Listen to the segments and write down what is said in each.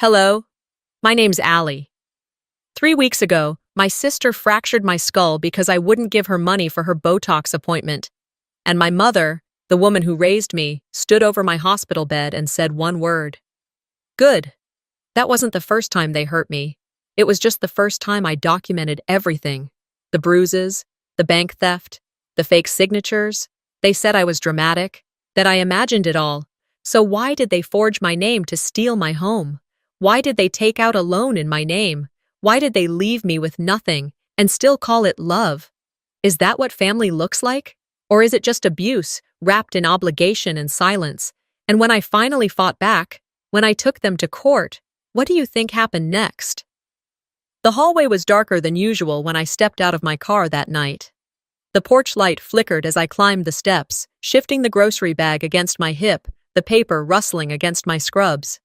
Hello, my name's Allie. 3 weeks ago, my sister fractured my skull because I wouldn't give her money for her Botox appointment. And my mother, the woman who raised me, stood over my hospital bed and said one word. Good. That wasn't the first time they hurt me. It was just the first time I documented everything. The bruises, the bank theft, the fake signatures. They said I was dramatic, that I imagined it all. So why did they forge my name to steal my home? Why did they take out a loan in my name? Why did they leave me with nothing and still call it love? Is that what family looks like? Or is it just abuse, wrapped in obligation and silence? And when I finally fought back, when I took them to court, what do you think happened next? The hallway was darker than usual when I stepped out of my car that night. The porch light flickered as I climbed the steps, shifting the grocery bag against my hip, the paper rustling against my scrubs.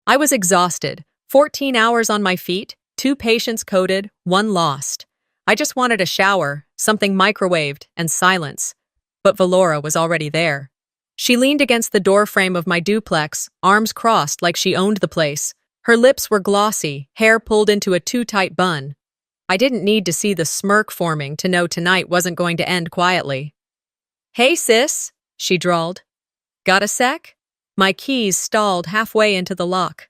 I was exhausted, 14 hours on my feet, 2 patients coded, 1 lost. I just wanted a shower, something microwaved, and silence. But Valora was already there. She leaned against the doorframe of my duplex, arms crossed like she owned the place. Her lips were glossy, hair pulled into a too-tight bun. I didn't need to see the smirk forming to know tonight wasn't going to end quietly. "Hey, sis," she drawled. "Got a sec?" My keys stalled halfway into the lock.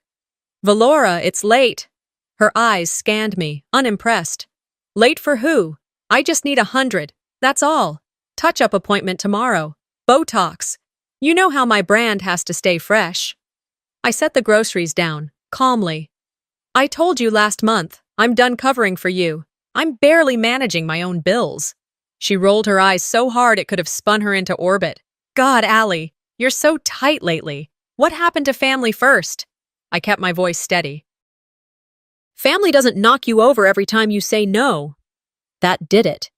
"Valora, it's late." Her eyes scanned me, unimpressed. "Late for who? I just need 100, that's all. Touch-up appointment tomorrow. Botox. You know how my brand has to stay fresh." I set the groceries down, calmly. "I told you last month, I'm done covering for you. I'm barely managing my own bills." She rolled her eyes so hard it could have spun her into orbit. "God, Allie, you're so tight lately. What happened to family first?" I kept my voice steady. "Family doesn't knock you over every time you say no." That did it.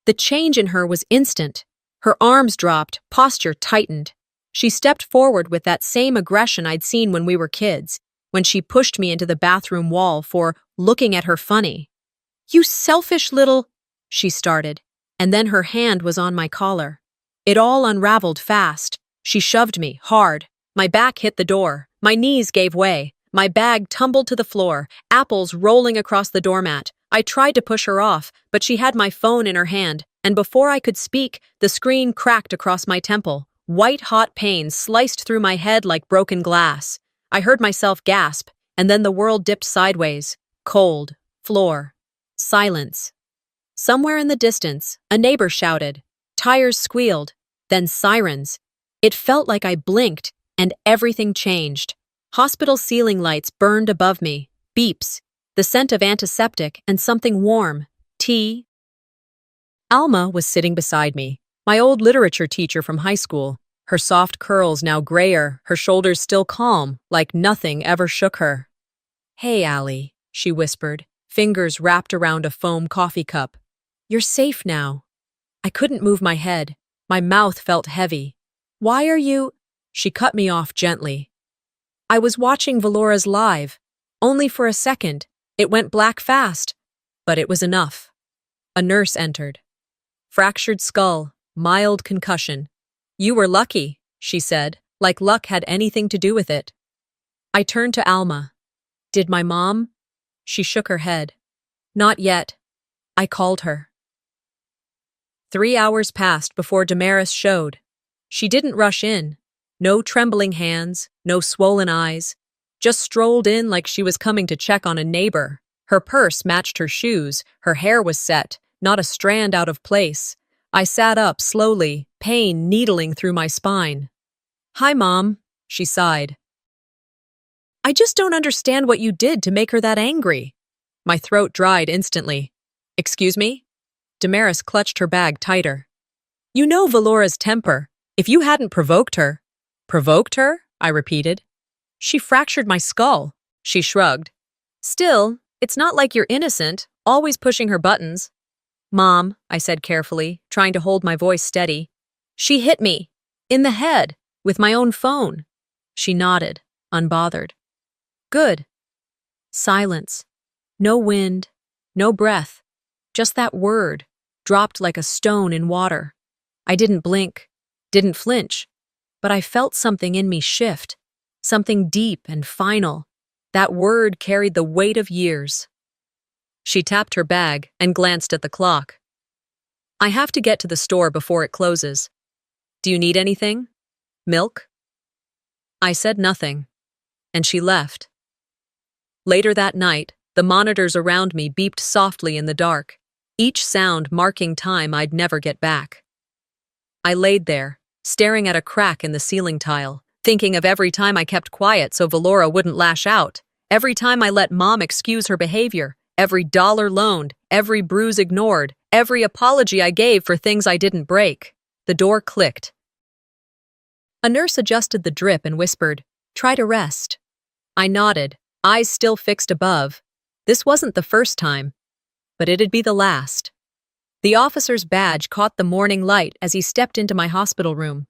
The change in her was instant. Her arms dropped, posture tightened. She stepped forward with that same aggression I'd seen when we were kids, when she pushed me into the bathroom wall for looking at her funny. "You selfish little—" she started, and then her hand was on my collar. It all unraveled fast. She shoved me, hard. My back hit the door. My knees gave way. My bag tumbled to the floor, apples rolling across the doormat. I tried to push her off, but she had my phone in her hand, and before I could speak, the screen cracked across my temple. White-hot pain sliced through my head like broken glass. I heard myself gasp, and then the world dipped sideways. Cold. Floor. Silence. Somewhere in the distance, a neighbor shouted. Tires squealed. Then sirens. It felt like I blinked, and everything changed. Hospital ceiling lights burned above me. Beeps. The scent of antiseptic and something warm. Tea. Alma was sitting beside me, my old literature teacher from high school. Her soft curls now grayer, her shoulders still calm, like nothing ever shook her. "Hey, Allie," she whispered, fingers wrapped around a foam coffee cup. "You're safe now." I couldn't move my head. My mouth felt heavy. "Why are you—" She cut me off gently. "I was watching Valora's live. Only for a second. It went black fast. But it was enough." A nurse entered. "Fractured skull, mild concussion. You were lucky," she said, like luck had anything to do with it. I turned to Alma. "Did my mom?" She shook her head. "Not yet. I called her." 3 hours passed before Damaris showed. She didn't rush in. No trembling hands, no swollen eyes. Just strolled in like she was coming to check on a neighbor. Her purse matched her shoes, her hair was set, not a strand out of place. I sat up slowly, pain needling through my spine. "Hi, Mom," she sighed. "I just don't understand what you did to make her that angry." My throat dried instantly. "Excuse me?" Damaris clutched her bag tighter. "You know Valora's temper. If you hadn't provoked her—" "Provoked her?" I repeated. "She fractured my skull." She shrugged. "Still, it's not like you're innocent, always pushing her buttons." "Mom," I said carefully, trying to hold my voice steady. "She hit me. In the head. With my own phone." She nodded, unbothered. "Good." Silence. No wind. No breath. Just that word, dropped like a stone in water. I didn't blink. Didn't flinch. But I felt something in me shift. Something deep and final. That word carried the weight of years. She tapped her bag and glanced at the clock. I have to get to the store before it closes. Do you need anything? Milk? I said nothing, and she left. Later that night, the monitors around me beeped softly in the dark, each sound marking time I'd never get back. I laid there, staring at a crack in the ceiling tile, thinking of every time I kept quiet so Valora wouldn't lash out, every time I let Mom excuse her behavior, every dollar loaned, every bruise ignored, every apology I gave for things I didn't break. The door clicked. A nurse adjusted the drip and whispered, "Try to rest." I nodded, eyes still fixed above. This wasn't the first time, but it'd be the last. The officer's badge caught the morning light as he stepped into my hospital room.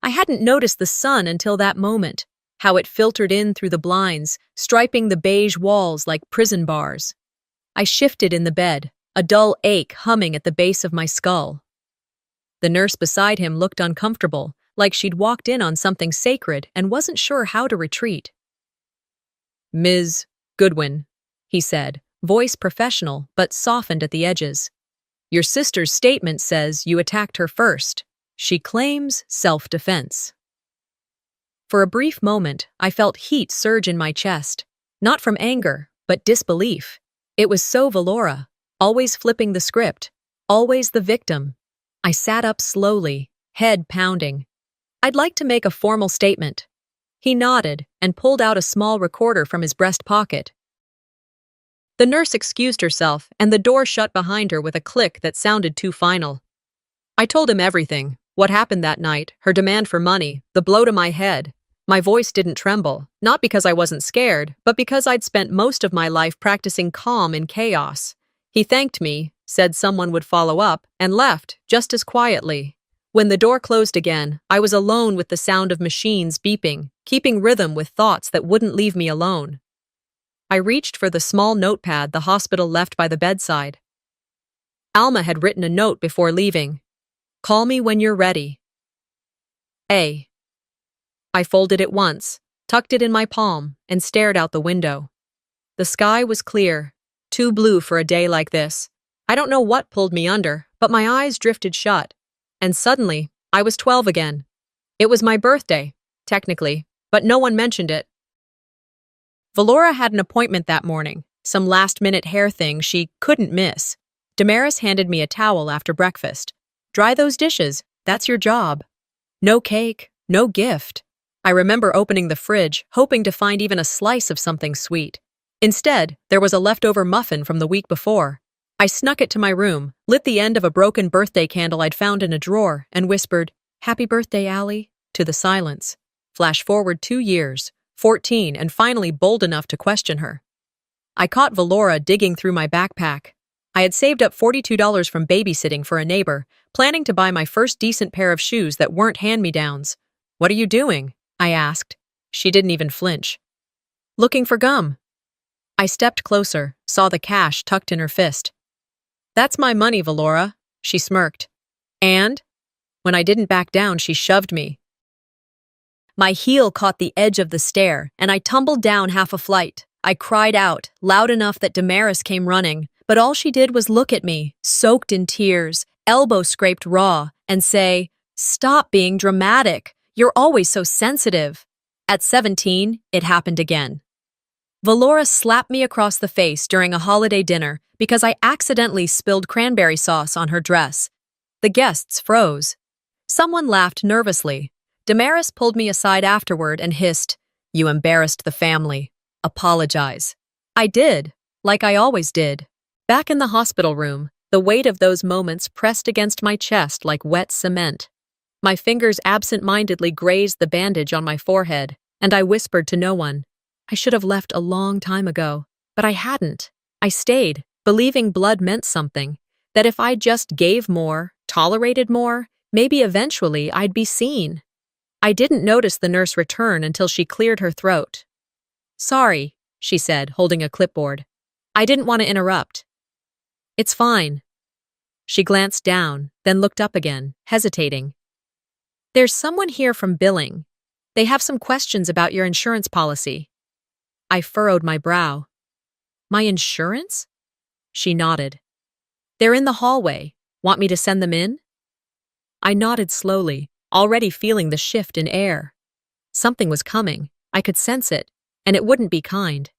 I hadn't noticed the sun until that moment, how it filtered in through the blinds, striping the beige walls like prison bars. I shifted in the bed, a dull ache humming at the base of my skull. The nurse beside him looked uncomfortable, like she'd walked in on something sacred and wasn't sure how to retreat. "Ms. Goodwin," he said, voice professional but softened at the edges. "Your sister's statement says you attacked her first. She claims self-defense." For a brief moment, I felt heat surge in my chest, not from anger, but disbelief. It was so Valora, always flipping the script, always the victim. I sat up slowly, head pounding. "I'd like to make a formal statement." He nodded and pulled out a small recorder from his breast pocket. The nurse excused herself, and the door shut behind her with a click that sounded too final. I told him everything, what happened that night, her demand for money, the blow to my head. My voice didn't tremble, not because I wasn't scared, but because I'd spent most of my life practicing calm in chaos. He thanked me, said someone would follow up, and left, just as quietly. When the door closed again, I was alone with the sound of machines beeping, keeping rhythm with thoughts that wouldn't leave me alone. I reached for the small notepad the hospital left by the bedside. Alma had written a note before leaving. "Call me when you're ready. A." I folded it once, tucked it in my palm, and stared out the window. The sky was clear, too blue for a day like this. I don't know what pulled me under, but my eyes drifted shut. And suddenly, I was 12 again. It was my birthday, technically, but no one mentioned it. Valora had an appointment that morning, some last-minute hair thing she couldn't miss. Damaris handed me a towel after breakfast. "Dry those dishes, that's your job." No cake, no gift. I remember opening the fridge, hoping to find even a slice of something sweet. Instead, there was a leftover muffin from the week before. I snuck it to my room, lit the end of a broken birthday candle I'd found in a drawer, and whispered, "Happy birthday, Allie," to the silence. Flash forward 2 years, 14, and finally bold enough to question her. I caught Valora digging through my backpack. I had saved up $42 from babysitting for a neighbor, planning to buy my first decent pair of shoes that weren't hand-me-downs. "What are you doing?" I asked. She didn't even flinch. "Looking for gum." I stepped closer, saw the cash tucked in her fist. "That's my money, Valora," she smirked. "And?" When I didn't back down, she shoved me. My heel caught the edge of the stair, and I tumbled down half a flight. I cried out, loud enough that Damaris came running, but all she did was look at me, soaked in tears, elbow scraped raw, and say, "Stop being dramatic. You're always so sensitive." At 17, it happened again. Valora slapped me across the face during a holiday dinner because I accidentally spilled cranberry sauce on her dress. The guests froze. Someone laughed nervously. Damaris pulled me aside afterward and hissed, "You embarrassed the family. Apologize." I did, like I always did. Back in the hospital room, the weight of those moments pressed against my chest like wet cement. My fingers absent-mindedly grazed the bandage on my forehead, and I whispered to no one. I should have left a long time ago, but I hadn't. I stayed, believing blood meant something, that if I just gave more, tolerated more, maybe eventually I'd be seen. I didn't notice the nurse return until she cleared her throat. "Sorry," she said, holding a clipboard. "I didn't want to interrupt." "It's fine." She glanced down, then looked up again, hesitating. "There's someone here from billing. They have some questions about your insurance policy." I furrowed my brow. My insurance? She nodded. They're in the hallway. Want me to send them in? I nodded slowly, already feeling the shift in air. Something was coming. I could sense it, and it wouldn't be kind.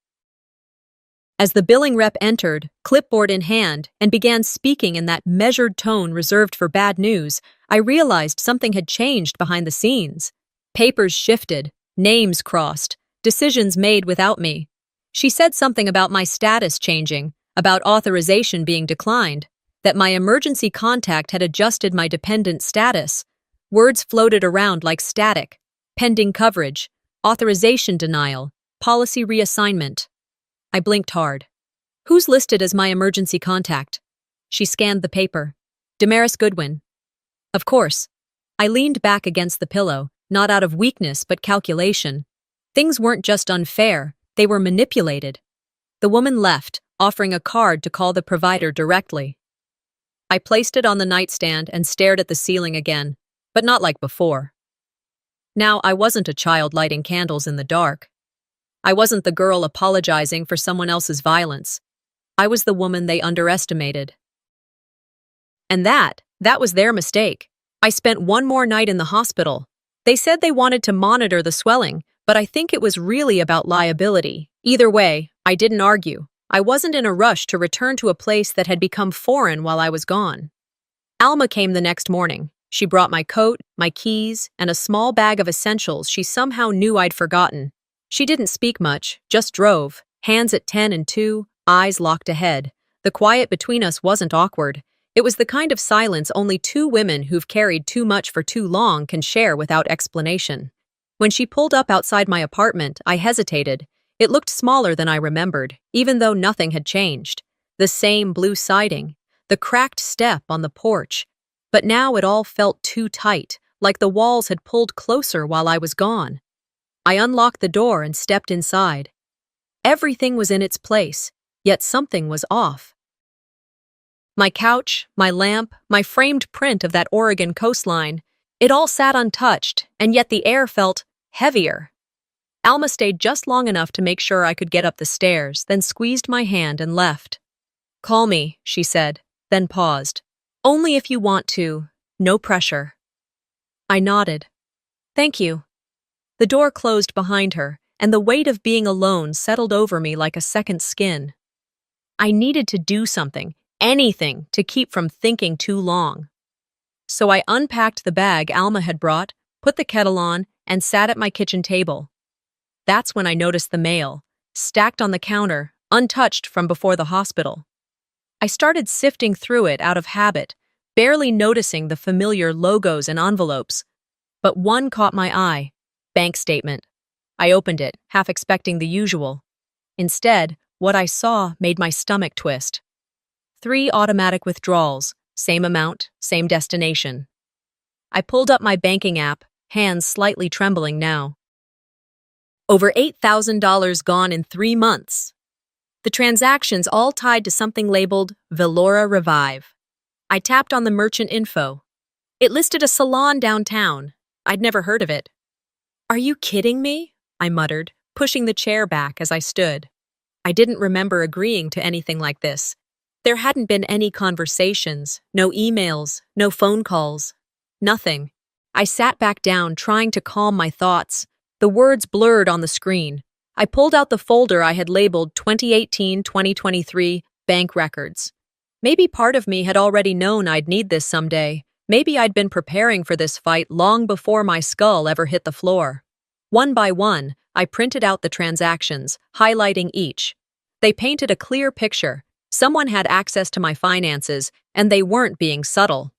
As the billing rep entered, clipboard in hand, and began speaking in that measured tone reserved for bad news, I realized something had changed behind the scenes. Papers shifted, names crossed, decisions made without me. She said something about my status changing, about authorization being declined, that my emergency contact had adjusted my dependent status. Words floated around like static: pending coverage, authorization denial, policy reassignment. I blinked hard. Who's listed as my emergency contact? She scanned the paper. Damaris Goodwin. Of course. I leaned back against the pillow, not out of weakness but calculation. Things weren't just unfair, they were manipulated. The woman left, offering a card to call the provider directly. I placed it on the nightstand and stared at the ceiling again, but not like before. Now, I wasn't a child lighting candles in the dark. I wasn't the girl apologizing for someone else's violence. I was the woman they underestimated. And that was their mistake. I spent one more night in the hospital. They said they wanted to monitor the swelling, but I think it was really about liability. Either way, I didn't argue. I wasn't in a rush to return to a place that had become foreign while I was gone. Alma came the next morning. She brought my coat, my keys, and a small bag of essentials she somehow knew I'd forgotten. She didn't speak much, just drove, hands at 10 and 2, eyes locked ahead. The quiet between us wasn't awkward. It was the kind of silence only two women who've carried too much for too long can share without explanation. When she pulled up outside my apartment, I hesitated. It looked smaller than I remembered, even though nothing had changed. The same blue siding, the cracked step on the porch. But now it all felt too tight, like the walls had pulled closer while I was gone. I unlocked the door and stepped inside. Everything was in its place, yet something was off. My couch, my lamp, my framed print of that Oregon coastline, it all sat untouched, and yet the air felt heavier. Alma stayed just long enough to make sure I could get up the stairs, then squeezed my hand and left. Call me, she said, then paused. Only if you want to. No pressure. I nodded. Thank you. The door closed behind her, and the weight of being alone settled over me like a second skin. I needed to do something, anything, to keep from thinking too long. So I unpacked the bag Alma had brought, put the kettle on, and sat at my kitchen table. That's when I noticed the mail, stacked on the counter, untouched from before the hospital. I started sifting through it out of habit, barely noticing the familiar logos and envelopes. But one caught my eye. Bank statement. I opened it, half expecting the usual. Instead, what I saw made my stomach twist. 3 automatic withdrawals, same amount, same destination. I pulled up my banking app, hands slightly trembling now. Over $8,000 gone in 3 months. The transactions all tied to something labeled Velora Revive. I tapped on the merchant info. It listed a salon downtown. I'd never heard of it. Are you kidding me? I muttered, pushing the chair back as I stood. I didn't remember agreeing to anything like this. There hadn't been any conversations, no emails, no phone calls. Nothing. I sat back down, trying to calm my thoughts. The words blurred on the screen. I pulled out the folder I had labeled 2018-2023 bank records. Maybe part of me had already known I'd need this someday. Maybe I'd been preparing for this fight long before my skull ever hit the floor. One by one, I printed out the transactions, highlighting each. They painted a clear picture. Someone had access to my finances, and they weren't being subtle.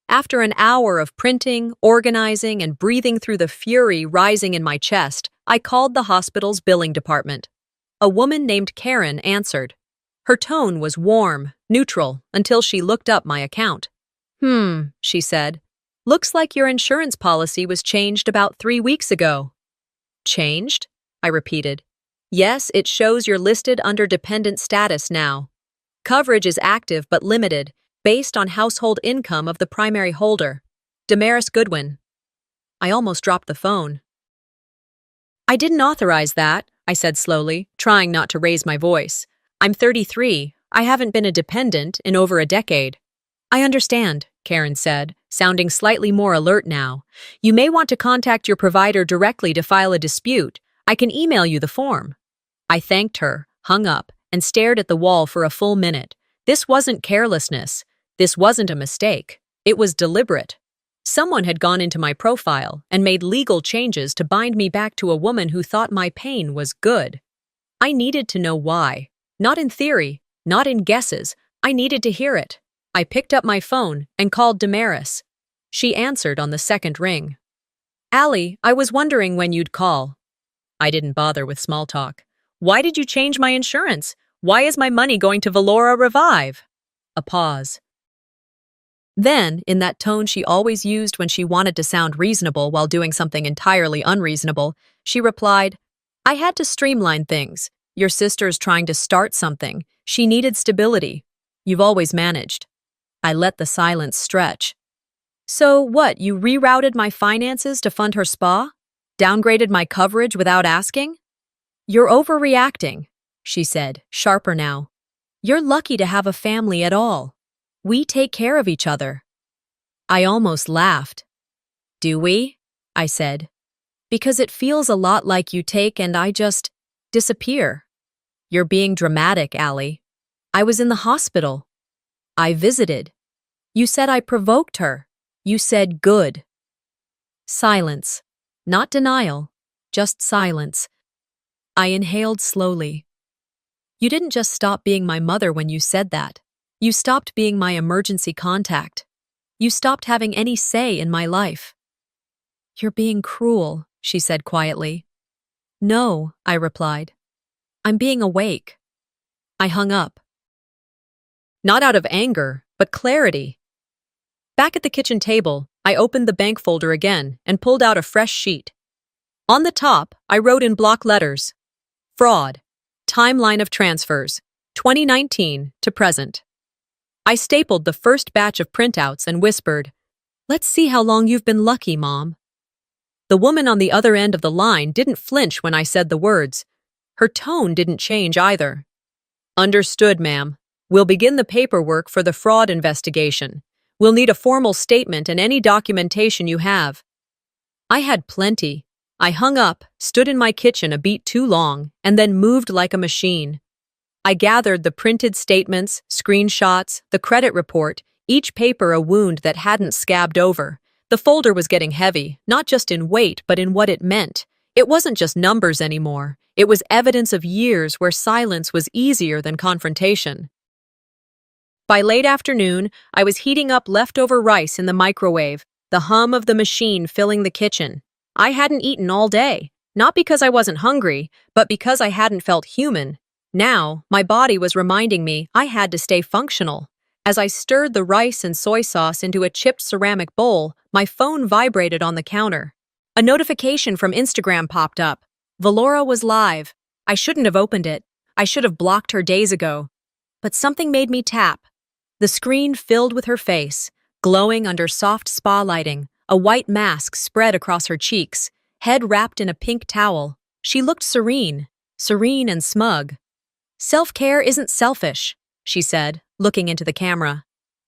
After an hour of printing, organizing, and breathing through the fury rising in my chest, I called the hospital's billing department. A woman named Karen answered. Her tone was warm, neutral, until she looked up my account. She said. Looks like your insurance policy was changed about 3 weeks ago. Changed? I repeated. Yes, it shows you're listed under dependent status now. Coverage is active but limited, based on household income of the primary holder, Damaris Goodwin. I almost dropped the phone. I didn't authorize that. I said slowly, trying not to raise my voice. I'm 33. I haven't been a dependent in over a decade. I understand, Karen said, sounding slightly more alert now. You may want to contact your provider directly to file a dispute. I can email you the form. I thanked her, hung up, and stared at the wall for a full minute. This wasn't carelessness. This wasn't a mistake. It was deliberate. Someone had gone into my profile and made legal changes to bind me back to a woman who thought my pain was good. I needed to know why. Not in theory, not in guesses. I needed to hear it. I picked up my phone and called Damaris. She answered on the second ring. Allie, I was wondering when you'd call. I didn't bother with small talk. Why did you change my insurance? Why is my money going to Valora Revive? A pause. Then, in that tone she always used when she wanted to sound reasonable while doing something entirely unreasonable, she replied, I had to streamline things. Your sister's trying to start something. She needed stability. You've always managed. I let the silence stretch. So what, you rerouted my finances to fund her spa? Downgraded my coverage without asking? You're overreacting, she said, sharper now. You're lucky to have a family at all. We take care of each other. I almost laughed. Do we? I said. Because it feels a lot like you take and I just disappear. You're being dramatic, Allie. I was in the hospital. I visited. You said I provoked her. You said good. Silence. Not denial, just silence. I inhaled slowly. You didn't just stop being my mother when you said that. You stopped being my emergency contact. You stopped having any say in my life. You're being cruel, she said quietly. No, I replied. I'm being awake. I hung up. Not out of anger, but clarity. Back at the kitchen table, I opened the bank folder again and pulled out a fresh sheet. On the top, I wrote in block letters, Fraud. Timeline of transfers, 2019 to present. I stapled the first batch of printouts and whispered, Let's see how long you've been lucky, Mom. The woman on the other end of the line didn't flinch when I said the words. Her tone didn't change either. Understood, ma'am. We'll begin the paperwork for the fraud investigation. We'll need a formal statement and any documentation you have. I had plenty. I hung up, stood in my kitchen a beat too long, and then moved like a machine. I gathered the printed statements, screenshots, the credit report, each paper a wound that hadn't scabbed over. The folder was getting heavy, not just in weight, but in what it meant. It wasn't just numbers anymore. It was evidence of years where silence was easier than confrontation. By late afternoon, I was heating up leftover rice in the microwave, the hum of the machine filling the kitchen. I hadn't eaten all day, not because I wasn't hungry, but because I hadn't felt human. Now, my body was reminding me I had to stay functional. As I stirred the rice and soy sauce into a chipped ceramic bowl, my phone vibrated on the counter. A notification from Instagram popped up. Valora was live. I shouldn't have opened it. I should have blocked her days ago. But something made me tap. The screen filled with her face, glowing under soft spa lighting, a white mask spread across her cheeks, head wrapped in a pink towel. She looked serene and smug. Self-care isn't selfish, she said, looking into the camera.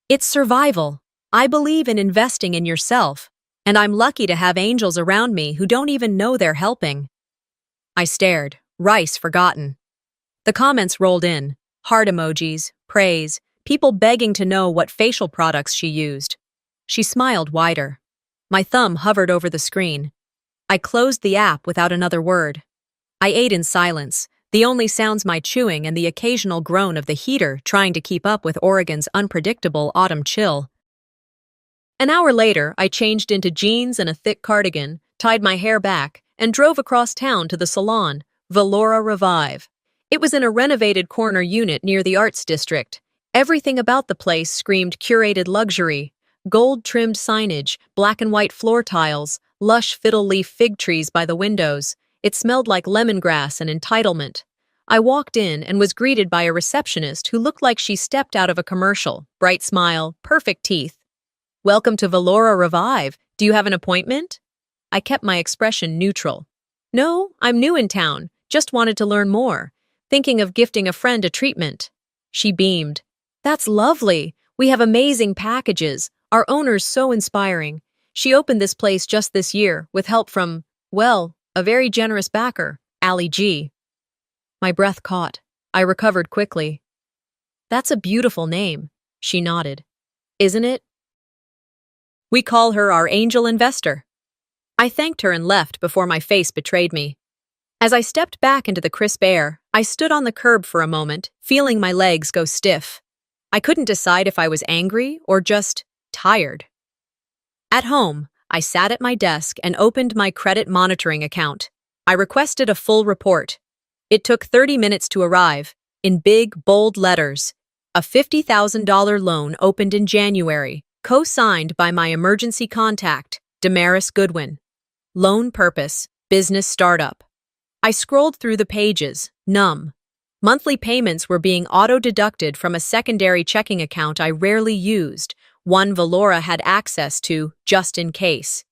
It's survival. I believe in investing in yourself, and I'm lucky to have angels around me who don't even know they're helping. I stared, rice forgotten. The comments rolled in, heart emojis, praise, people begging to know what facial products she used. She smiled wider. My thumb hovered over the screen. I closed the app without another word. I ate in silence, the only sounds my chewing and the occasional groan of the heater trying to keep up with Oregon's unpredictable autumn chill. An hour later, I changed into jeans and a thick cardigan, tied my hair back, and drove across town to the salon, Valora Revive. It was in a renovated corner unit near the Arts District. Everything about the place screamed curated luxury. Gold-trimmed signage, black and white floor tiles, lush fiddle-leaf fig trees by the windows. It smelled like lemongrass and entitlement. I walked in and was greeted by a receptionist who looked like she stepped out of a commercial. Bright smile, perfect teeth. Welcome to Valora Revive. Do you have an appointment? I kept my expression neutral. No, I'm new in town. Just wanted to learn more, thinking of gifting a friend a treatment. She beamed. That's lovely. We have amazing packages. Our owner's so inspiring. She opened this place just this year with help from, well, a very generous backer, Allie G. My breath caught. I recovered quickly. That's a beautiful name, she nodded. Isn't it? We call her our angel investor. I thanked her and left before my face betrayed me. As I stepped back into the crisp air, I stood on the curb for a moment, feeling my legs go stiff. I couldn't decide if I was angry or just tired. At home, I sat at my desk and opened my credit monitoring account. I requested a full report. It took 30 minutes to arrive, in big, bold letters. A $50,000 loan opened in January, co-signed by my emergency contact, Damaris Goodwin. Loan purpose, business startup. I scrolled through the pages, numb. Monthly payments were being auto-deducted from a secondary checking account I rarely used, one Valora had access to, just in case.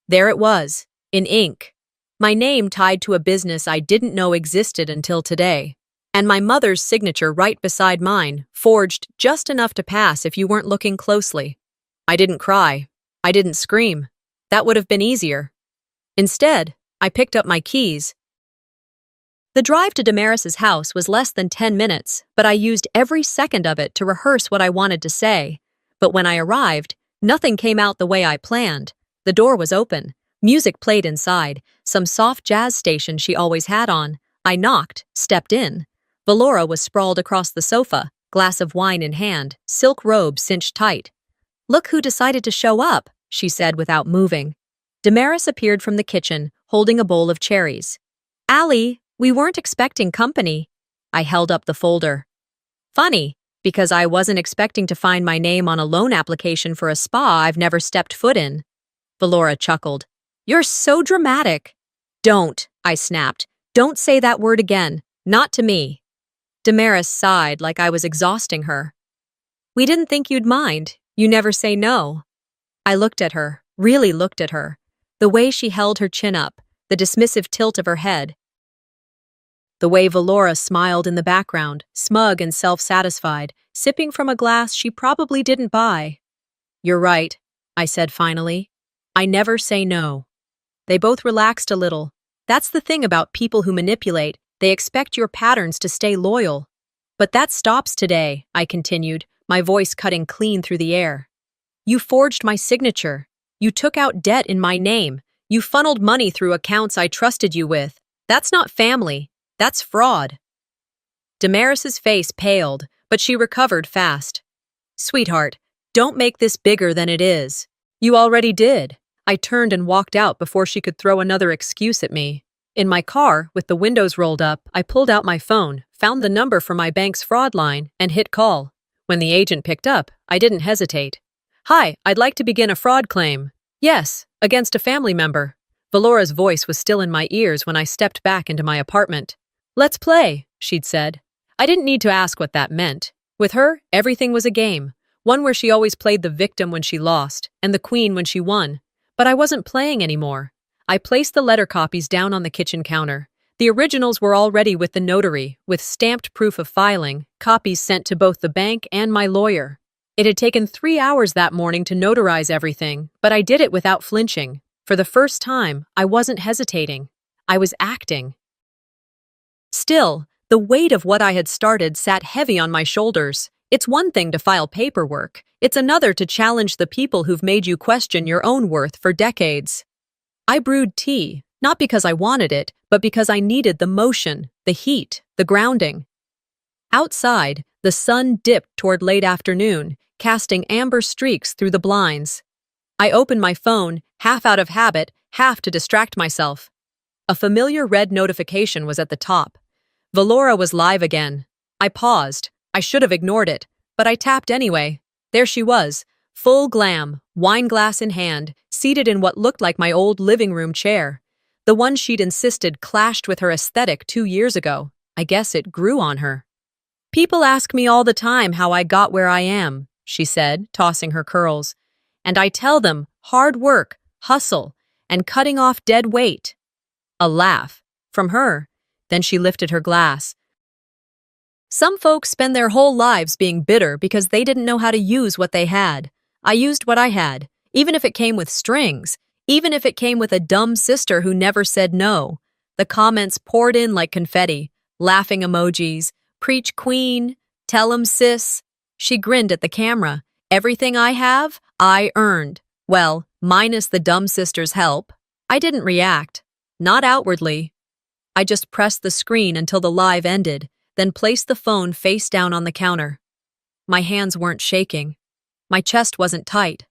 There it was, in ink. My name tied to a business I didn't know existed until today. And my mother's signature right beside mine, forged just enough to pass if you weren't looking closely. I didn't cry. I didn't scream. That would have been easier. Instead, I picked up my keys. The drive to Damaris's house was less than 10 minutes, but I used every second of it to rehearse what I wanted to say. But when I arrived, nothing came out the way I planned. The door was open. Music played inside, some soft jazz station she always had on. I knocked, stepped in. Valora was sprawled across the sofa, glass of wine in hand, silk robe cinched tight. Look who decided to show up, she said without moving. Damaris appeared from the kitchen, holding a bowl of cherries. Allie, we weren't expecting company. I held up the folder. Funny, because I wasn't expecting to find my name on a loan application for a spa I've never stepped foot in. Valora chuckled. You're so dramatic. Don't, I snapped. Don't say that word again. Not to me. Damaris sighed like I was exhausting her. We didn't think you'd mind. You never say no. I looked at her, really looked at her. The way she held her chin up, the dismissive tilt of her head. The way Valora smiled in the background, smug and self-satisfied, sipping from a glass she probably didn't buy. You're right, I said finally. I never say no. They both relaxed a little. That's the thing about people who manipulate. They expect your patterns to stay loyal. But that stops today, I continued, my voice cutting clean through the air. You forged my signature. You took out debt in my name. You funneled money through accounts I trusted you with. That's not family. That's fraud. Damaris's face paled, but she recovered fast. Sweetheart, don't make this bigger than it is. You already did. I turned and walked out before she could throw another excuse at me. In my car, with the windows rolled up, I pulled out my phone, found the number for my bank's fraud line, and hit call. When the agent picked up, I didn't hesitate. Hi, I'd like to begin a fraud claim. Yes, against a family member. Valora's voice was still in my ears when I stepped back into my apartment. Let's play, she'd said. I didn't need to ask what that meant. With her, everything was a game. One where she always played the victim when she lost, and the queen when she won. But I wasn't playing anymore. I placed the letter copies down on the kitchen counter. The originals were already with the notary, with stamped proof of filing, copies sent to both the bank and my lawyer. It had taken 3 hours that morning to notarize everything, but I did it without flinching. For the first time, I wasn't hesitating. I was acting. Still, the weight of what I had started sat heavy on my shoulders. It's one thing to file paperwork. It's another to challenge the people who've made you question your own worth for decades. I brewed tea, not because I wanted it, but because I needed the motion, the heat, the grounding. Outside, the sun dipped toward late afternoon, casting amber streaks through the blinds. I opened my phone, half out of habit, half to distract myself. A familiar red notification was at the top. Valora was live again. I paused. I should have ignored it, but I tapped anyway. There she was, full glam, wine glass in hand, seated in what looked like my old living room chair. The one she'd insisted clashed with her aesthetic 2 years ago. I guess it grew on her. People ask me all the time how I got where I am, she said, tossing her curls. And I tell them hard work, hustle, and cutting off dead weight. A laugh. From her. Then she lifted her glass. Some folks spend their whole lives being bitter because they didn't know how to use what they had. I used what I had, even if it came with strings, even if it came with a dumb sister who never said no. The comments poured in like confetti, laughing emojis, preach queen, tell 'em sis. She grinned at the camera. Everything I have, I earned. Well, minus the dumb sister's help. I didn't react. Not outwardly. I just pressed the screen until the live ended, then placed the phone face down on the counter. My hands weren't shaking. My chest wasn't tight.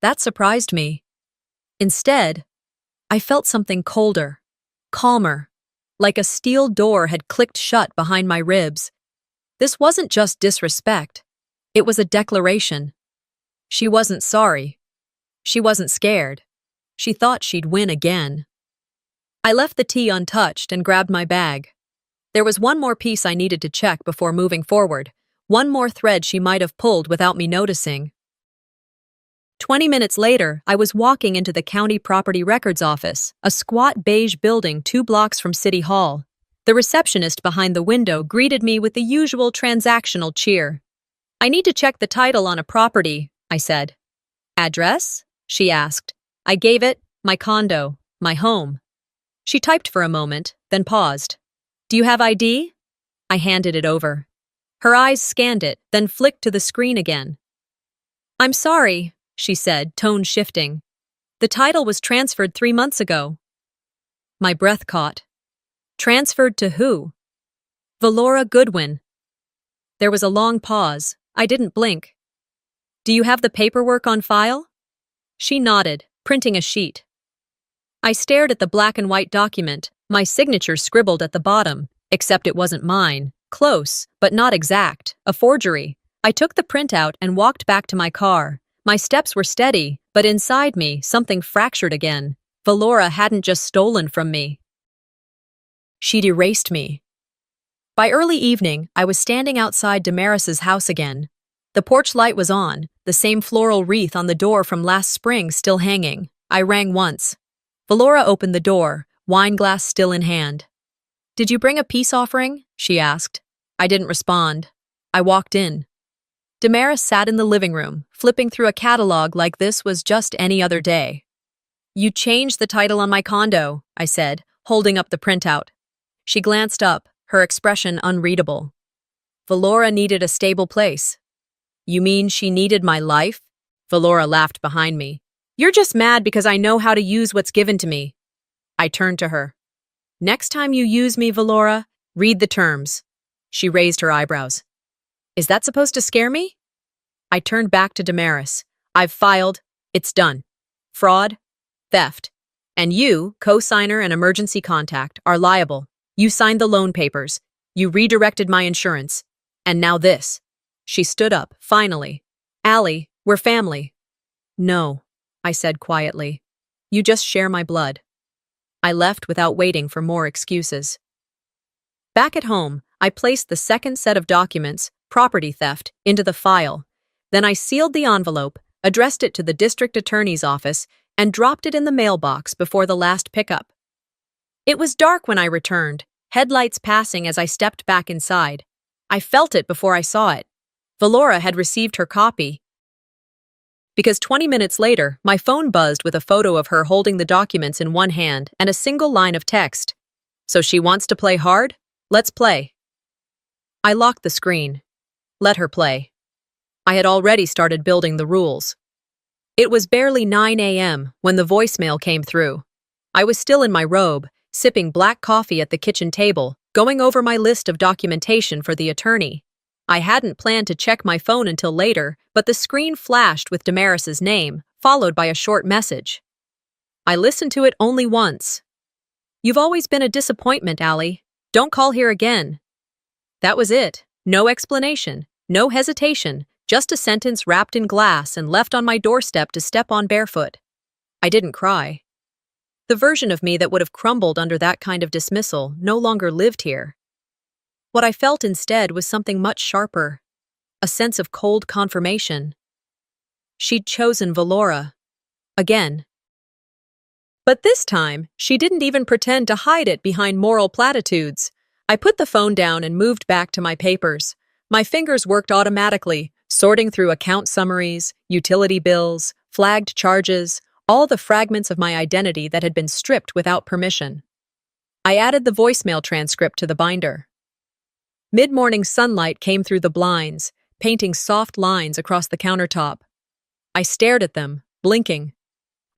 That surprised me. Instead, I felt something colder, calmer, like a steel door had clicked shut behind my ribs. This wasn't just disrespect. It was a declaration. She wasn't sorry. She wasn't scared. She thought she'd win again. I left the tea untouched and grabbed my bag. There was one more piece I needed to check before moving forward, one more thread she might have pulled without me noticing. 20 minutes later, I was walking into the county property records office, a squat beige building 2 blocks from City Hall. The receptionist behind the window greeted me with the usual transactional cheer. "I need to check the title on a property," I said. "Address?" she asked. I gave it, my condo, my home. She typed for a moment, then paused. "Do you have ID?" I handed it over. Her eyes scanned it, then flicked to the screen again. "I'm sorry," she said, tone shifting. "The title was transferred 3 months ago." My breath caught. Transferred to who? Valora Goodwin. There was a long pause. I didn't blink. "Do you have the paperwork on file?" She nodded, printing a sheet. I stared at the black and white document, my signature scribbled at the bottom, except it wasn't mine. Close, but not exact. A forgery. I took the printout and walked back to my car. My steps were steady, but inside me, something fractured again. Valora hadn't just stolen from me. She'd erased me. By early evening, I was standing outside Damaris's house again. The porch light was on, the same floral wreath on the door from last spring still hanging. I rang once. Valora opened the door, wineglass still in hand. "Did you bring a peace offering?" she asked. I didn't respond. I walked in. Damaris sat in the living room, flipping through a catalog like this was just any other day. "You changed the title on my condo," I said, holding up the printout. She glanced up, her expression unreadable. "Valora needed a stable place." "You mean she needed my life?" Valora laughed behind me. "You're just mad because I know how to use what's given to me." I turned to her. "Next time you use me, Valora, read the terms." She raised her eyebrows. "Is that supposed to scare me?" I turned back to Damaris. "I've filed. It's done. Fraud, theft, and you, co-signer and emergency contact, are liable. You signed the loan papers. You redirected my insurance. And now this." She stood up, finally. "Allie, we're family." "No," I said quietly. "You just share my blood." I left without waiting for more excuses. Back at home, I placed the second set of documents, property theft, into the file. Then I sealed the envelope, addressed it to the district attorney's office, and dropped it in the mailbox before the last pickup. It was dark when I returned, headlights passing as I stepped back inside. I felt it before I saw it. Valora had received her copy. Because 20 minutes later, my phone buzzed with a photo of her holding the documents in one hand and a single line of text. "So she wants to play hard? Let's play." I locked the screen. Let her play. I had already started building the rules. It was barely 9 a.m. when the voicemail came through. I was still in my robe, sipping black coffee at the kitchen table, going over my list of documentation for the attorney. I hadn't planned to check my phone until later, but the screen flashed with Damaris's name, followed by a short message. I listened to it only once. "You've always been a disappointment, Allie. Don't call here again." That was it. No explanation, no hesitation, just a sentence wrapped in glass and left on my doorstep to step on barefoot. I didn't cry. The version of me that would have crumbled under that kind of dismissal no longer lived here. What I felt instead was something much sharper, a sense of cold confirmation. She'd chosen Valora. Again. But this time, she didn't even pretend to hide it behind moral platitudes. I put the phone down and moved back to my papers. My fingers worked automatically, sorting through account summaries, utility bills, flagged charges, all the fragments of my identity that had been stripped without permission. I added the voicemail transcript to the binder. Mid-morning sunlight came through the blinds, painting soft lines across the countertop. I stared at them, blinking.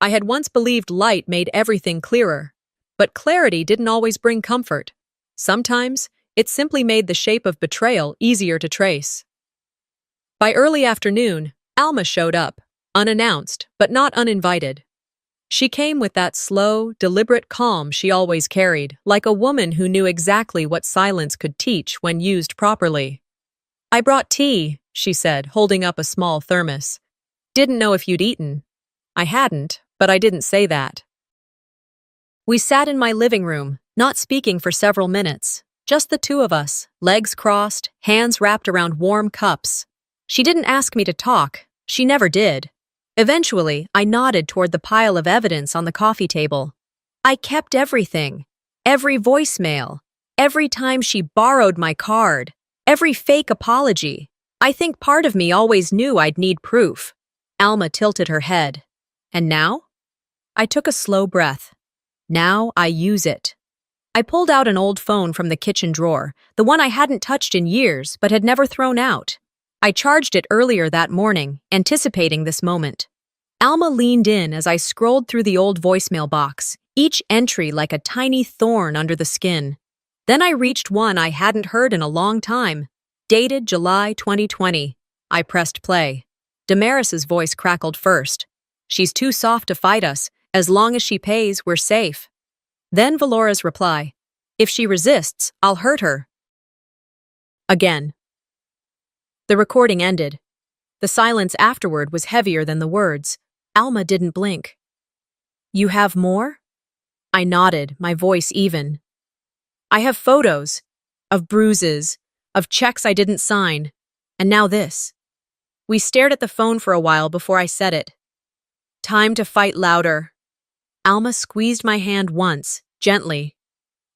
I had once believed light made everything clearer, but clarity didn't always bring comfort. Sometimes, it simply made the shape of betrayal easier to trace. By early afternoon, Alma showed up, unannounced but not uninvited. She came with that slow, deliberate calm she always carried, like a woman who knew exactly what silence could teach when used properly. "I brought tea," she said, holding up a small thermos. "Didn't know if you'd eaten." I hadn't, but I didn't say that. We sat in my living room, not speaking for several minutes. Just the two of us, legs crossed, hands wrapped around warm cups. She didn't ask me to talk. She never did. Eventually, I nodded toward the pile of evidence on the coffee table. I kept everything. Every voicemail. Every time she borrowed my card. Every fake apology. I think part of me always knew I'd need proof. Alma tilted her head. And now? I took a slow breath. Now I use it. I pulled out an old phone from the kitchen drawer, the one I hadn't touched in years but had never thrown out. I charged it earlier that morning, anticipating this moment. Alma leaned in as I scrolled through the old voicemail box, each entry like a tiny thorn under the skin. Then I reached one I hadn't heard in a long time, dated July 2020. I pressed play. Damaris's voice crackled first. "She's too soft to fight us. As long as she pays, we're safe." Then Valora's reply. "If she resists, I'll hurt her." Again. The recording ended. The silence afterward was heavier than the words. Alma didn't blink. "You have more?" I nodded, my voice even. "I have photos. Of bruises. Of checks I didn't sign. And now this." We stared at the phone for a while before I said it. "Time to fight louder." Alma squeezed my hand once, gently.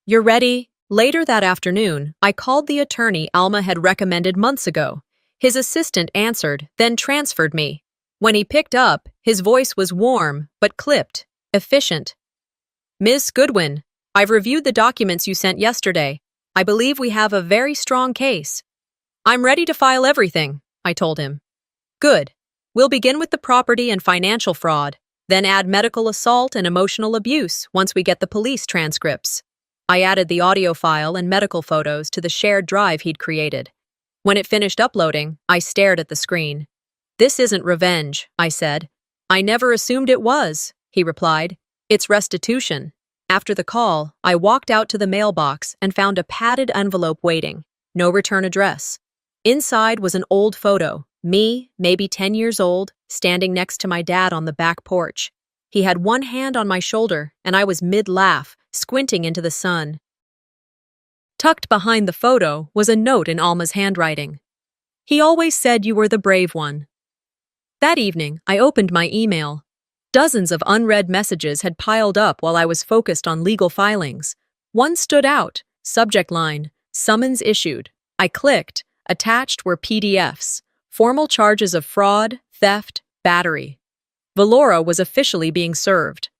"You're ready?" Later that afternoon, I called the attorney Alma had recommended months ago. His assistant answered, then transferred me. When he picked up, his voice was warm, but clipped, efficient. "Ms. Goodwin, I've reviewed the documents you sent yesterday. I believe we have a very strong case." "I'm ready to file everything," I told him. "Good. We'll begin with the property and financial fraud, then add medical assault and emotional abuse once we get the police transcripts." I added the audio file and medical photos to the shared drive he'd created. When it finished uploading, I stared at the screen. "This isn't revenge," I said. "I never assumed it was," he replied. "It's restitution." After the call, I walked out to the mailbox and found a padded envelope waiting. No return address. Inside was an old photo, me, maybe 10 years old, standing next to my dad on the back porch. He had one hand on my shoulder, and I was mid-laugh, squinting into the sun. Tucked behind the photo was a note in Alma's handwriting. "He always said you were the brave one." That evening, I opened my email. Dozens of unread messages had piled up while I was focused on legal filings. One stood out, subject line, "Summons issued." I clicked. Attached were PDFs, formal charges of fraud, theft, battery. Valora was officially being served.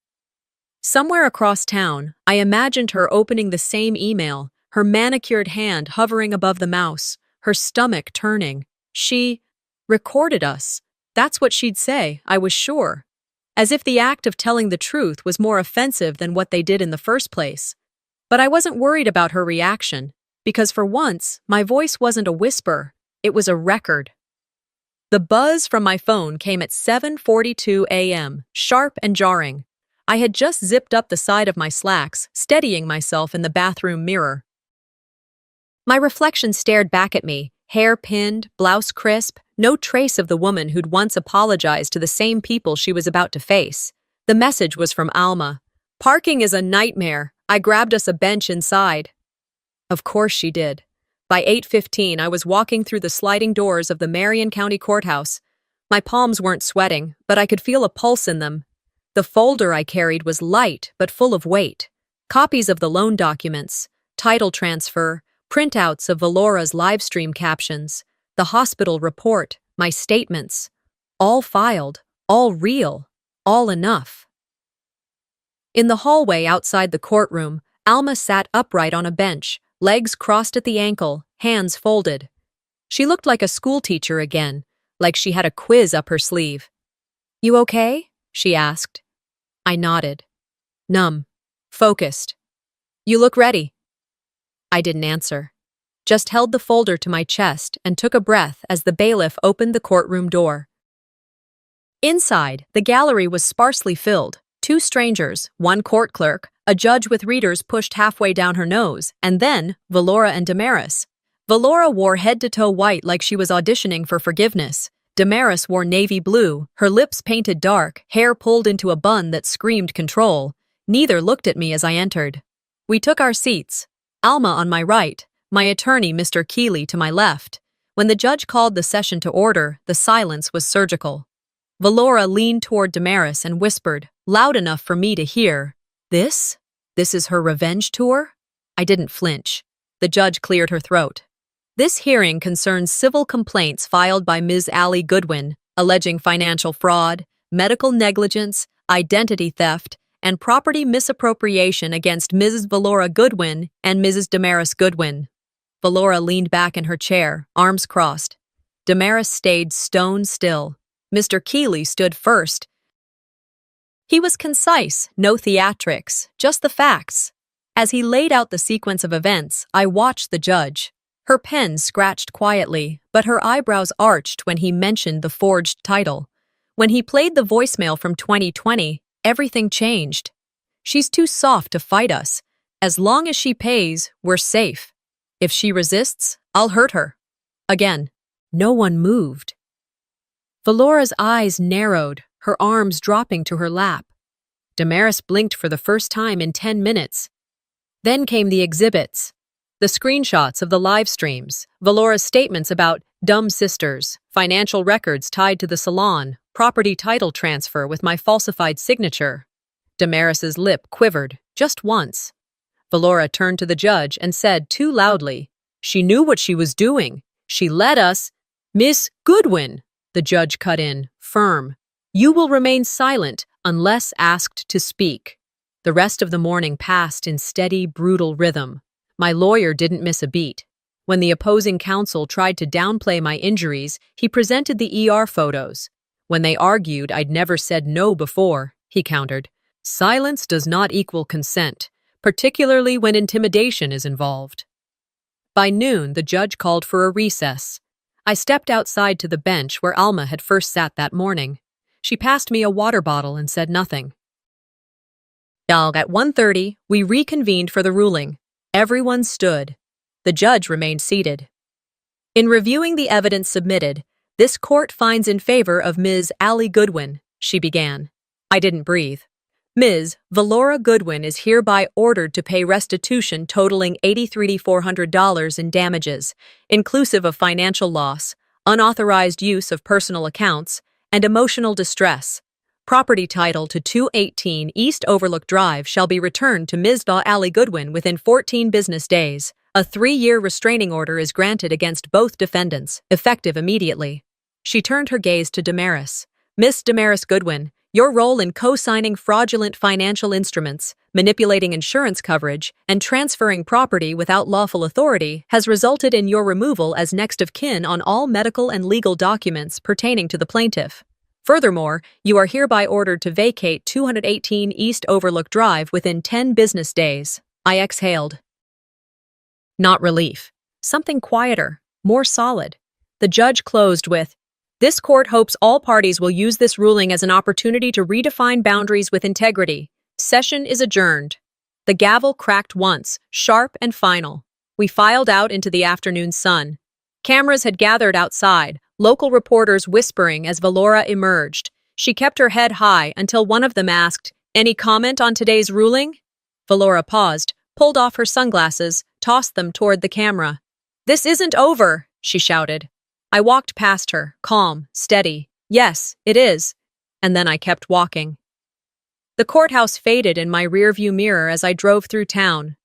Somewhere across town, I imagined her opening the same email, her manicured hand hovering above the mouse, her stomach turning. She recorded us. That's what she'd say, I was sure. As if the act of telling the truth was more offensive than what they did in the first place. But I wasn't worried about her reaction, because for once, my voice wasn't a whisper, it was a record. The buzz from my phone came at 7:42 a.m., sharp and jarring. I had just zipped up the side of my slacks, steadying myself in the bathroom mirror. My reflection stared back at me, hair pinned, blouse crisp, no trace of the woman who'd once apologized to the same people she was about to face. The message was from Alma. "Parking is a nightmare. I grabbed us a bench inside." Of course she did. By 8:15, I was walking through the sliding doors of the Marion County Courthouse. My palms weren't sweating, but I could feel a pulse in them. The folder I carried was light but full of weight. Copies of the loan documents, title transfer, printouts of Valora's livestream captions, the hospital report, my statements. All filed, all real, all enough. In the hallway outside the courtroom, Alma sat upright on a bench, legs crossed at the ankle, hands folded. She looked like a schoolteacher again, like she had a quiz up her sleeve. "You okay?" she asked. I nodded. Numb. Focused. "You look ready." I didn't answer. Just held the folder to my chest and took a breath as the bailiff opened the courtroom door. Inside, the gallery was sparsely filled. 2 strangers, 1 court clerk, a judge with readers pushed halfway down her nose, and then Valora and Damaris. Valora wore head-to-toe white like she was auditioning for forgiveness. Damaris wore navy blue, her lips painted dark, hair pulled into a bun that screamed control. Neither looked at me as I entered. We took our seats. Alma on my right, my attorney Mr. Keeley to my left. When the judge called the session to order, the silence was surgical. Valora leaned toward Damaris and whispered, loud enough for me to hear, "This? This is her revenge tour?" I didn't flinch. The judge cleared her throat. "This hearing concerns civil complaints filed by Ms. Allie Goodwin, alleging financial fraud, medical negligence, identity theft, and property misappropriation against Mrs. Valora Goodwin and Mrs. Damaris Goodwin." Valora leaned back in her chair, arms crossed. Damaris stayed stone still. Mr. Keeley stood first. He was concise, no theatrics, just the facts. As he laid out the sequence of events, I watched the judge. Her pen scratched quietly, but her eyebrows arched when he mentioned the forged title. When he played the voicemail from 2020, everything changed. "She's too soft to fight us. As long as she pays, we're safe. If she resists, I'll hurt her." Again, no one moved. Valora's eyes narrowed, her arms dropping to her lap. Damaris blinked for the first time in 10 minutes. Then came the exhibits. The screenshots of the live streams, Valora's statements about dumb sisters, financial records tied to the salon, property title transfer with my falsified signature. Damaris's lip quivered, just once. Valora turned to the judge and said too loudly, "She knew what she was doing. She let us—" "Miss Goodwin," the judge cut in, firm. "You will remain silent unless asked to speak." The rest of the morning passed in steady, brutal rhythm. My lawyer didn't miss a beat. When the opposing counsel tried to downplay my injuries, he presented the ER photos. When they argued I'd never said no before, he countered, "Silence does not equal consent, particularly when intimidation is involved." By noon, the judge called for a recess. I stepped outside to the bench where Alma had first sat that morning. She passed me a water bottle and said nothing. At 1:30, we reconvened for the ruling. Everyone stood. The judge remained seated. "In reviewing the evidence submitted, this court finds in favor of Ms. Allie Goodwin," she began. I didn't breathe. "Ms. Valora Goodwin is hereby ordered to pay restitution totaling $83,400 in damages, inclusive of financial loss, unauthorized use of personal accounts, and emotional distress. Property title to 218 East Overlook Drive shall be returned to Ms. Allie Goodwin within 14 business days. A 3-year restraining order is granted against both defendants, effective immediately." She turned her gaze to Damaris. "Miss Damaris Goodwin, your role in co-signing fraudulent financial instruments, manipulating insurance coverage, and transferring property without lawful authority has resulted in your removal as next of kin on all medical and legal documents pertaining to the plaintiff. Furthermore, you are hereby ordered to vacate 218 East Overlook Drive within 10 business days." I exhaled. Not relief. Something quieter, more solid. The judge closed with, "This court hopes all parties will use this ruling as an opportunity to redefine boundaries with integrity. Session is adjourned." The gavel cracked once, sharp and final. We filed out into the afternoon sun. Cameras had gathered outside, local reporters whispering as Valora emerged. She kept her head high until one of them asked, "Any comment on today's ruling?" Valora paused, pulled off her sunglasses, tossed them toward the camera. "This isn't over," she shouted. I walked past her, calm, steady. "Yes, it is." And then I kept walking. The courthouse faded in my rearview mirror as I drove through town.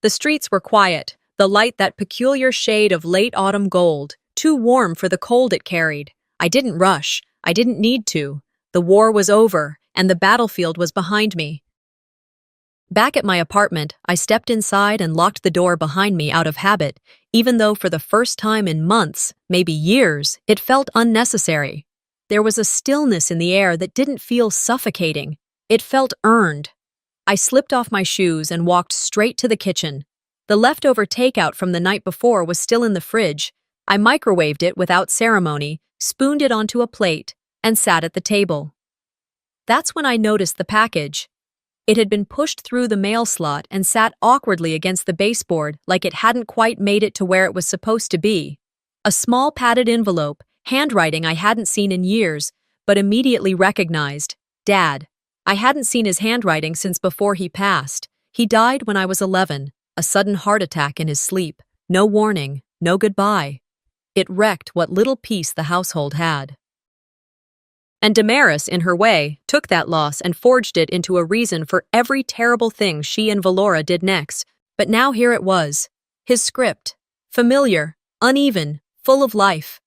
The streets were quiet, the light that peculiar shade of late autumn gold, too warm for the cold it carried. I didn't rush. I didn't need to. The war was over, and the battlefield was behind me. Back at my apartment, I stepped inside and locked the door behind me out of habit, even though for the first time in months, maybe years, it felt unnecessary. There was a stillness in the air that didn't feel suffocating. It felt earned. I slipped off my shoes and walked straight to the kitchen. The leftover takeout from the night before was still in the fridge. I microwaved it without ceremony, spooned it onto a plate, and sat at the table. That's when I noticed the package. It had been pushed through the mail slot and sat awkwardly against the baseboard like it hadn't quite made it to where it was supposed to be. A small padded envelope, handwriting I hadn't seen in years, but immediately recognized. Dad. I hadn't seen his handwriting since before he passed. He died when I was 11, a sudden heart attack in his sleep. No warning, no goodbye. It wrecked what little peace the household had. And Damaris, in her way, took that loss and forged it into a reason for every terrible thing she and Valora did next. But now here it was. His script. Familiar, uneven, full of life.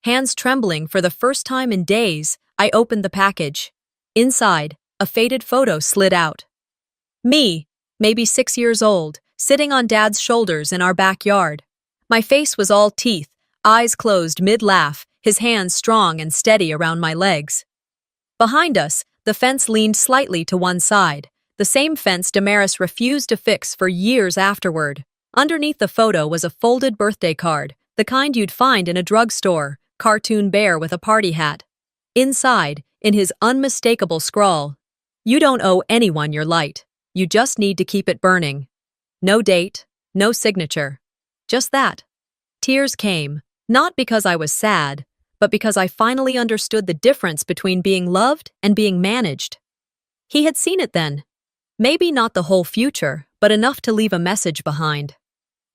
Hands trembling for the first time in days, I opened the package. Inside, a faded photo slid out. Me, maybe 6 years old, sitting on Dad's shoulders in our backyard. My face was all teeth, eyes closed mid-laugh, his hands strong and steady around my legs. Behind us, the fence leaned slightly to one side, the same fence Damaris refused to fix for years afterward. Underneath the photo was a folded birthday card, the kind you'd find in a drugstore, cartoon bear with a party hat. Inside, in his unmistakable scrawl, "You don't owe anyone your light. You just need to keep it burning." No date, no signature. Just that. Tears came, not because I was sad, but because I finally understood the difference between being loved and being managed. He had seen it then. Maybe not the whole future, but enough to leave a message behind.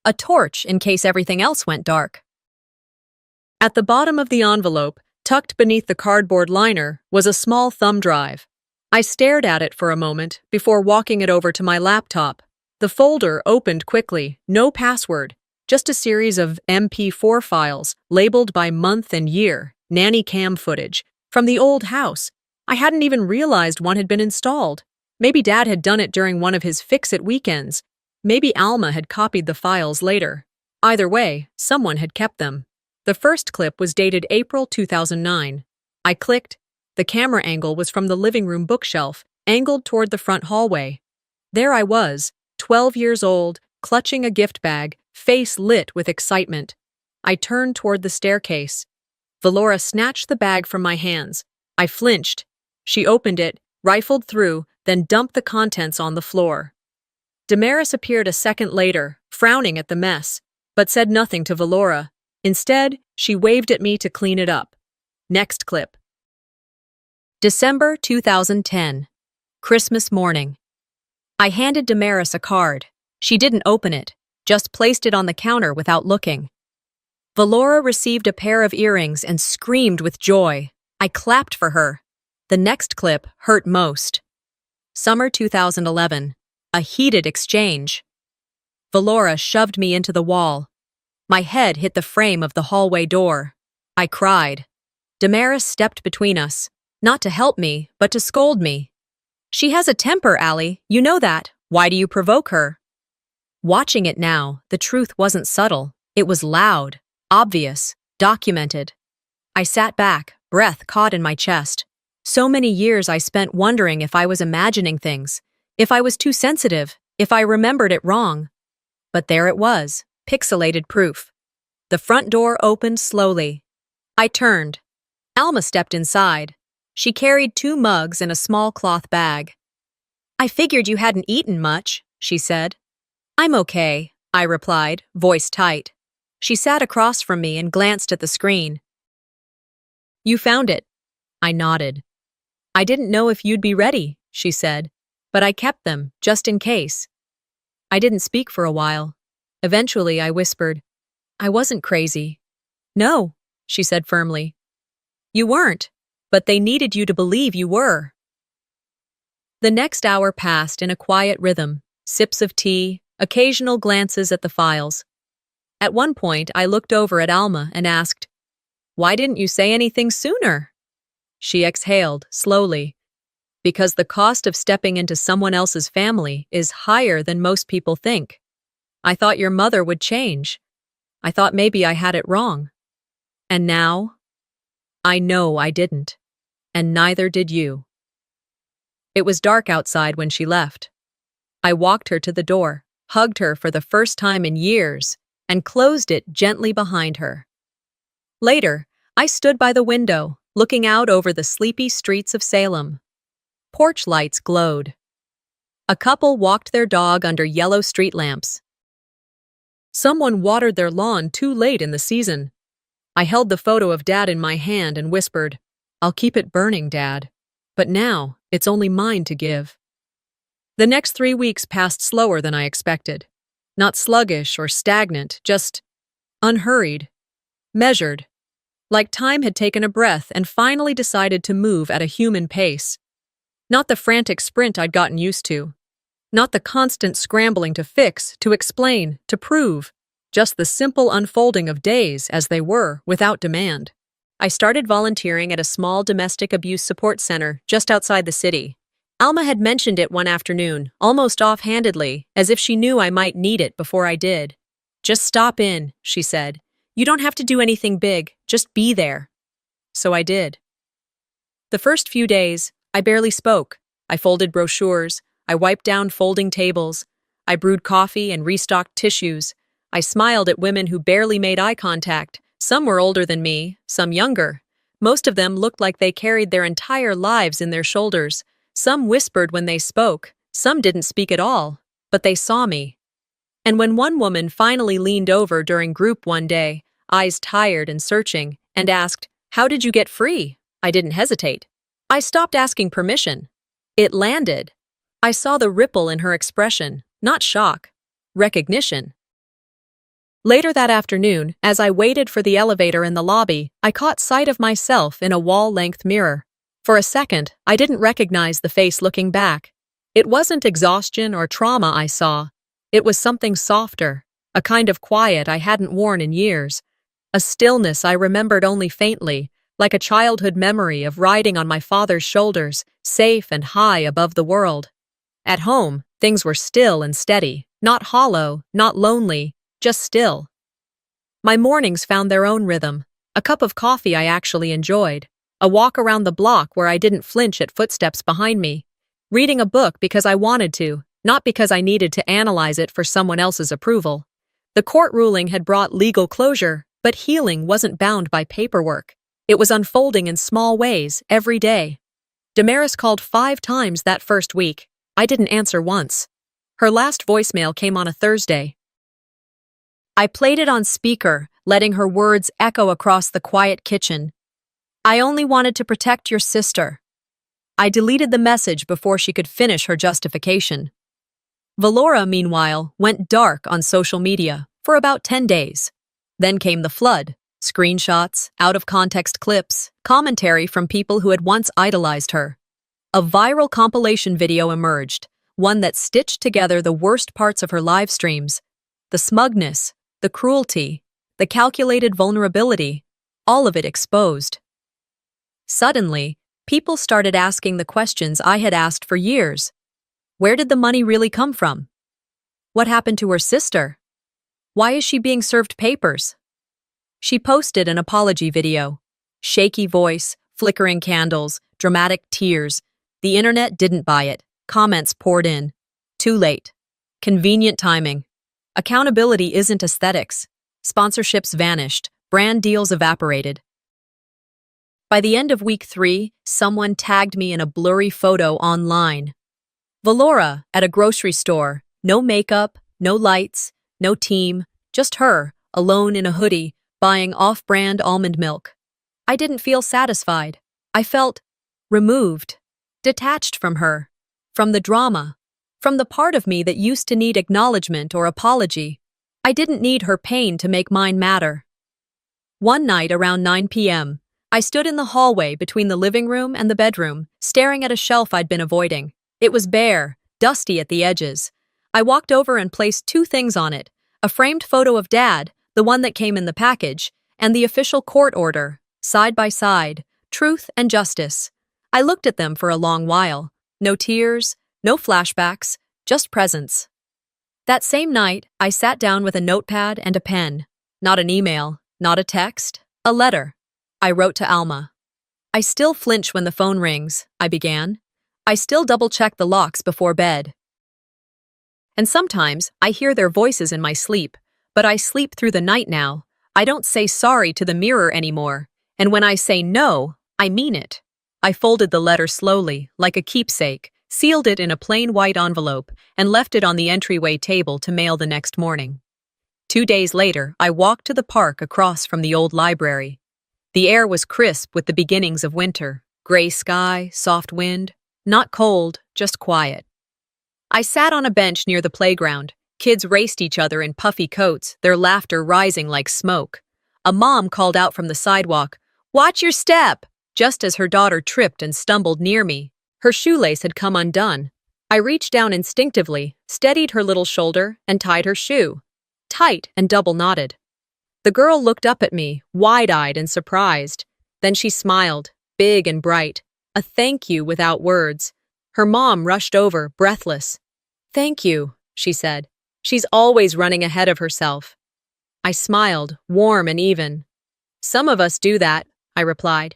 A torch in case everything else went dark. At the bottom of the envelope, tucked beneath the cardboard liner, was a small thumb drive. I stared at it for a moment before walking it over to my laptop. The folder opened quickly, no password, just a series of MP4 files labeled by month and year, nanny cam footage, from the old house. I hadn't even realized one had been installed. Maybe Dad had done it during one of his fix-it weekends. Maybe Alma had copied the files later. Either way, someone had kept them. The first clip was dated April 2009. I clicked. The camera angle was from the living room bookshelf, angled toward the front hallway. There I was, 12 years old, clutching a gift bag, face lit with excitement. I turned toward the staircase. Valora snatched the bag from my hands. I flinched. She opened it, rifled through, then dumped the contents on the floor. Damaris appeared a second later, frowning at the mess, but said nothing to Valora. Instead, she waved at me to clean it up. Next clip. December 2010. Christmas morning. I handed Damaris a card. She didn't open it, just placed it on the counter without looking. Valora received a pair of earrings and screamed with joy. I clapped for her. The next clip hurt most. Summer 2011. A heated exchange. Valora shoved me into the wall. My head hit the frame of the hallway door. I cried. Damaris stepped between us, not to help me, but to scold me. "She has a temper, Allie. You know that. Why do you provoke her?" Watching it now, the truth wasn't subtle. It was loud, obvious, documented. I sat back, breath caught in my chest. So many years I spent wondering if I was imagining things, if I was too sensitive, if I remembered it wrong. But there it was, pixelated proof. The front door opened slowly. I turned. Alma stepped inside. She carried 2 mugs and a small cloth bag. "I figured you hadn't eaten much," she said. "I'm okay," I replied, voice tight. She sat across from me and glanced at the screen. "You found it." I nodded. "I didn't know if you'd be ready," she said, "but I kept them, just in case." I didn't speak for a while. Eventually, I whispered, "I wasn't crazy." "No," she said firmly. "You weren't, but they needed you to believe you were." The next hour passed in a quiet rhythm, sips of tea, occasional glances at the files. At one point, I looked over at Alma and asked, "Why didn't you say anything sooner?" She exhaled, slowly. "Because the cost of stepping into someone else's family is higher than most people think. I thought your mother would change. I thought maybe I had it wrong. And now? I know I didn't. And neither did you." It was dark outside when she left. I walked her to the door, hugged her for the first time in years, and closed it gently behind her. Later, I stood by the window, looking out over the sleepy streets of Salem. Porch lights glowed. A couple walked their dog under yellow street lamps. Someone watered their lawn too late in the season. I held the photo of Dad in my hand and whispered, "I'll keep it burning, Dad. But now, it's only mine to give." The next 3 weeks passed slower than I expected. Not sluggish or stagnant, just unhurried, measured, like time had taken a breath and finally decided to move at a human pace. Not the frantic sprint I'd gotten used to. Not the constant scrambling to fix, to explain, to prove. Just the simple unfolding of days as they were, without demand. I started volunteering at a small domestic abuse support center just outside the city. Alma had mentioned it one afternoon, almost offhandedly, as if she knew I might need it before I did. "Just stop in," she said. "You don't have to do anything big, just be there." So I did. The first few days, I barely spoke. I folded brochures, I wiped down folding tables, I brewed coffee and restocked tissues. I smiled at women who barely made eye contact. Some were older than me, some younger. Most of them looked like they carried their entire lives in their shoulders. Some whispered when they spoke, some didn't speak at all, but they saw me. And when one woman finally leaned over during group one day, eyes tired and searching, and asked, "How did you get free?" I didn't hesitate. I stopped asking permission. It landed. I saw the ripple in her expression, not shock, recognition. Later that afternoon, as I waited for the elevator in the lobby, I caught sight of myself in a wall-length mirror. For a second, I didn't recognize the face looking back. It wasn't exhaustion or trauma I saw. It was something softer, a kind of quiet I hadn't worn in years. A stillness I remembered only faintly, like a childhood memory of riding on my father's shoulders, safe and high above the world. At home, things were still and steady, not hollow, not lonely, just still. My mornings found their own rhythm. A cup of coffee I actually enjoyed. A walk around the block where I didn't flinch at footsteps behind me. Reading a book because I wanted to, not because I needed to analyze it for someone else's approval. The court ruling had brought legal closure, but healing wasn't bound by paperwork. It was unfolding in small ways, every day. Damaris called 5 times that first week. I didn't answer once. Her last voicemail came on a Thursday. I played it on speaker, letting her words echo across the quiet kitchen. "I only wanted to protect your sister." I deleted the message before she could finish her justification. Valora, meanwhile, went dark on social media for about 10 days. Then came the flood. Screenshots, out-of-context clips, commentary from people who had once idolized her. A viral compilation video emerged, one that stitched together the worst parts of her live streams. The smugness, the cruelty, the calculated vulnerability, all of it exposed. Suddenly, people started asking the questions I had asked for years. Where did the money really come from? What happened to her sister? Why is she being served papers? She posted an apology video. Shaky voice, flickering candles, dramatic tears. The internet didn't buy it. Comments poured in. Too late. Convenient timing. Accountability isn't aesthetics. Sponsorships vanished. Brand deals evaporated. By the end of week 3, someone tagged me in a blurry photo online. Valora, at a grocery store. No makeup, no lights, no team. Just her, alone in a hoodie, buying off-brand almond milk. I didn't feel satisfied. I felt removed, detached from her, from the drama, from the part of me that used to need acknowledgement or apology. I didn't need her pain to make mine matter. One night around 9 p.m., I stood in the hallway between the living room and the bedroom, staring at a shelf I'd been avoiding. It was bare, dusty at the edges. I walked over and placed two things on it: a framed photo of Dad, the one that came in the package, and the official court order, side by side, truth and justice. I looked at them for a long while. No tears, no flashbacks, just presence. That same night, I sat down with a notepad and a pen. Not an email, not a text, a letter. I wrote to Alma. I still flinch when the phone rings, I began. I still double-check the locks before bed. And sometimes, I hear their voices in my sleep, but I sleep through the night now. I don't say sorry to the mirror anymore, and when I say no, I mean it. I folded the letter slowly, like a keepsake, sealed it in a plain white envelope, and left it on the entryway table to mail the next morning. 2 days later, I walked to the park across from the old library. The air was crisp with the beginnings of winter. Gray sky, soft wind. Not cold, just quiet. I sat on a bench near the playground. Kids raced each other in puffy coats, their laughter rising like smoke. A mom called out from the sidewalk, "Watch your step!" just as her daughter tripped and stumbled near me. Her shoelace had come undone. I reached down instinctively, steadied her little shoulder, and tied her shoe. Tight and double-knotted. The girl looked up at me, wide-eyed and surprised. Then she smiled, big and bright, a thank you without words. Her mom rushed over, breathless. "Thank you," she said. "She's always running ahead of herself." I smiled, warm and even. "Some of us do that," I replied.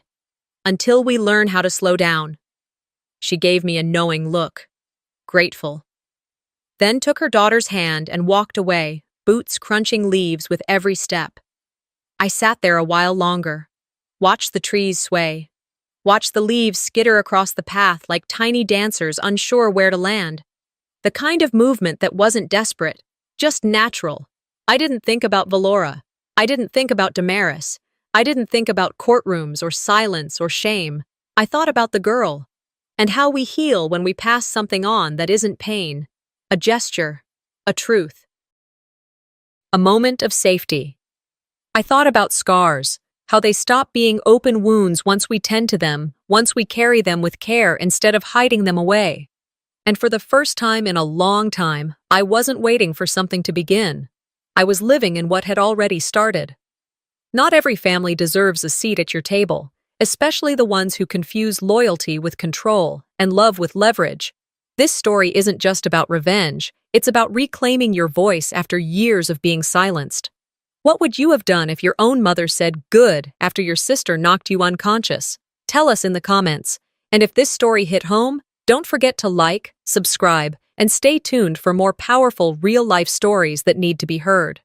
"Until we learn how to slow down." She gave me a knowing look. Grateful. Then took her daughter's hand and walked away, boots crunching leaves with every step. I sat there a while longer, watched the trees sway, watched the leaves skitter across the path like tiny dancers unsure where to land. The kind of movement that wasn't desperate, just natural. I didn't think about Valora. I didn't think about Damaris. I didn't think about courtrooms or silence or shame. I thought about the girl, and how we heal when we pass something on that isn't pain, a gesture, a truth. A moment of safety. I thought about scars, how they stop being open wounds once we tend to them, once we carry them with care instead of hiding them away. And for the first time in a long time, I wasn't waiting for something to begin. I was living in what had already started. Not every family deserves a seat at your table, especially the ones who confuse loyalty with control and love with leverage. This story isn't just about revenge, it's about reclaiming your voice after years of being silenced. What would you have done if your own mother said "good" after your sister knocked you unconscious? Tell us in the comments. And if this story hit home, don't forget to like, subscribe, and stay tuned for more powerful real-life stories that need to be heard.